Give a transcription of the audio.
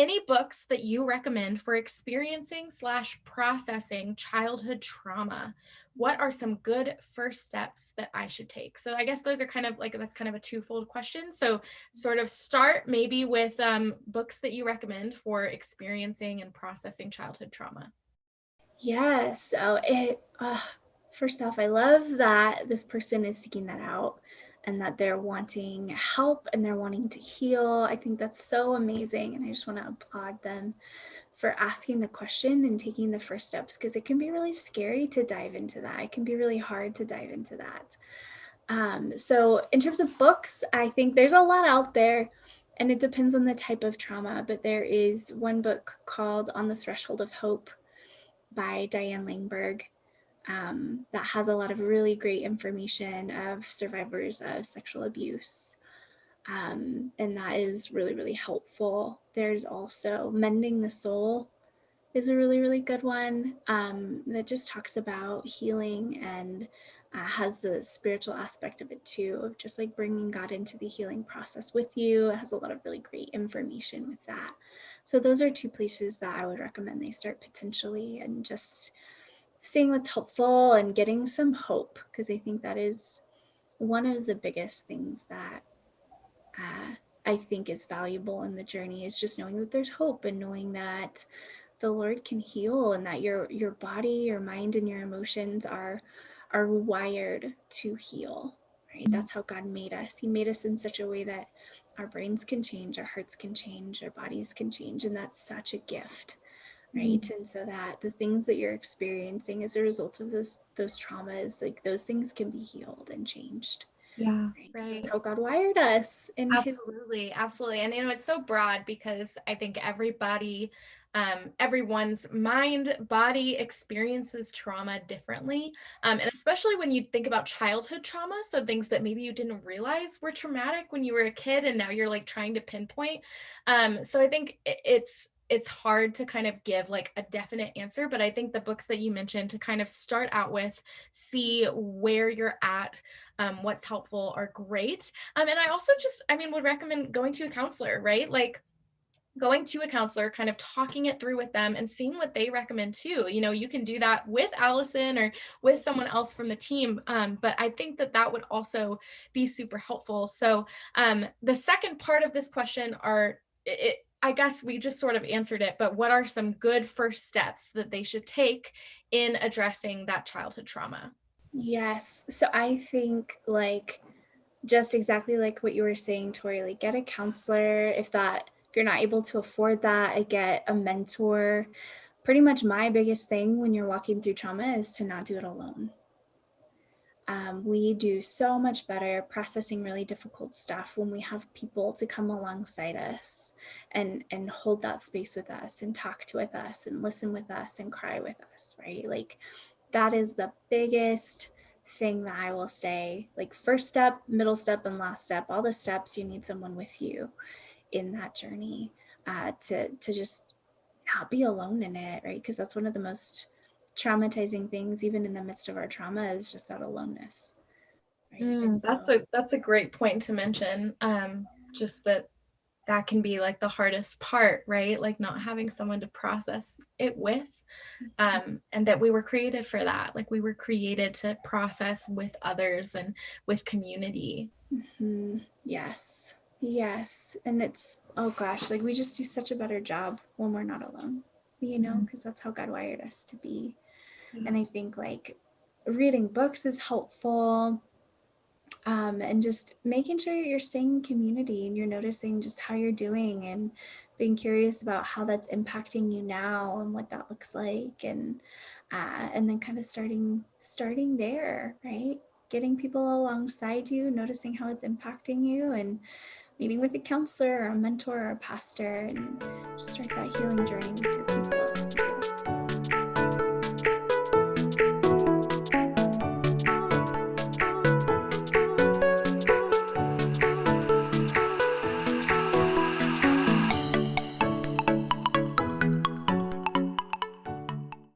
any books that you recommend for experiencing/processing childhood trauma? What are some good first steps that I should take? So I guess those are kind of like, that's kind of a twofold question. So sort of start maybe with books that you recommend for experiencing and processing childhood trauma. Yeah, so first off, I love that this person is seeking that out and that they're wanting help and they're wanting to heal. I think that's so amazing. And I just want to applaud them for asking the question and taking the first steps, because it can be really scary to dive into that. It can be really hard to dive into that. So in terms of books, I think there's a lot out there and it depends on the type of trauma, but there is one book called On the Threshold of Hope by Diane Langberg, that has a lot of really great information of survivors of sexual abuse. And that is really, really helpful. There's also Mending the Soul is a really, really good one, that just talks about healing and has the spiritual aspect of it too, of just like bringing God into the healing process with you. It has a lot of really great information with that. So those are two places that I would recommend they start potentially, and just seeing what's helpful and getting some hope, because I think that is one of the biggest things that I think is valuable in the journey, is just knowing that there's hope and knowing that the Lord can heal, and that your body, your mind, and your emotions are wired to heal, right? That's how God made us. He made us in such a way that our brains can change, our hearts can change, our bodies can change, and that's such a gift, right? And so that the things that you're experiencing as a result of those traumas, like those things can be healed and changed. Yeah. Right? Because Right. that's how God wired us in his. Absolutely, absolutely. And it's so broad because I think everyone's mind, body experiences trauma differently. And especially when you think about childhood trauma, so things that maybe you didn't realize were traumatic when you were a kid, and now you're like trying to pinpoint. So I think it's hard to kind of give like a definite answer, but I think the books that you mentioned to kind of start out with, see where you're at, what's helpful, are great. And I also would recommend going to a counselor, right? Like going to a counselor, kind of talking it through with them and seeing what they recommend too. You can do that with Allison or with someone else from the team. But I think that would also be super helpful. So the second part of this question I guess we just sort of answered it, but what are some good first steps that they should take in addressing that childhood trauma? Yes. So I think like just exactly like what you were saying, Tori, like get a counselor. If you're not able to afford that, I get a mentor. Pretty much my biggest thing when you're walking through trauma is to not do it alone. We do so much better processing really difficult stuff when we have people to come alongside us and hold that space with us and talk with us and listen with us and cry with us, right? Like that is the biggest thing that I will say. Like first step, middle step, and last step, all the steps, you need someone with you in that journey, to just not be alone in it, right? Because that's one of the most traumatizing things, even in the midst of our trauma, is just that aloneness, right? And That's so a great point to mention. Just that can be like the hardest part, right? Like not having someone to process it with. And that we were created for that. Like we were created to process with others and with community. yes, yes. And it's, oh gosh, like we just do such a better job when we're not alone, Mhm. because that's how God wired us to be. Yeah. And I think like reading books is helpful. And just making sure you're staying in community and you're noticing just how you're doing and being curious about how that's impacting you now and what that looks like, and then kind of starting there, right? Getting people alongside you, noticing how it's impacting you, and meeting with a counselor or a mentor or a pastor, and just start that healing journey with your people.